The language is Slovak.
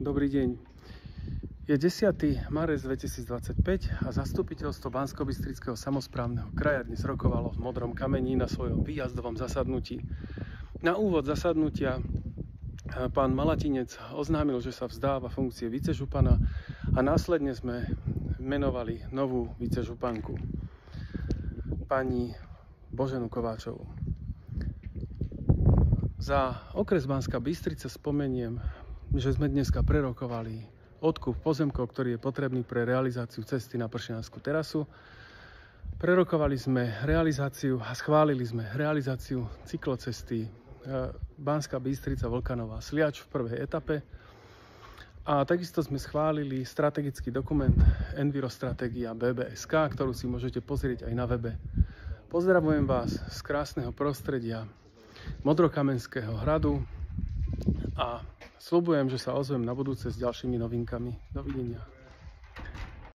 Dobrý deň. Je 10. marec 2025 a zastupiteľstvo Banskobystrického samosprávneho kraja dnes rokovalo v Modrom kameni na svojom výjazdovom zasadnutí. Na úvod zasadnutia pán Malatinec oznámil, že sa vzdáva funkcie vicežupana a následne sme menovali novú vicežupanku, pani Boženu Kováčovú. Za okres Banská Bystrica spomeniem, že sme dneska prerokovali odkup pozemkov, ktorý je potrebný pre realizáciu cesty na Pršianskú terasu. Prerokovali sme realizáciu a schválili sme realizáciu cyklocesty Banská Bystrica Vlkanová Sliač v prvej etape. A takisto sme schválili strategický dokument Envirostratégia BBSK, ktorú si môžete pozrieť aj na webe. Pozdravujem vás z krásneho prostredia Modrokamenského hradu a sľubujem, že sa ozvem na budúce s ďalšími novinkami. Dovidenia.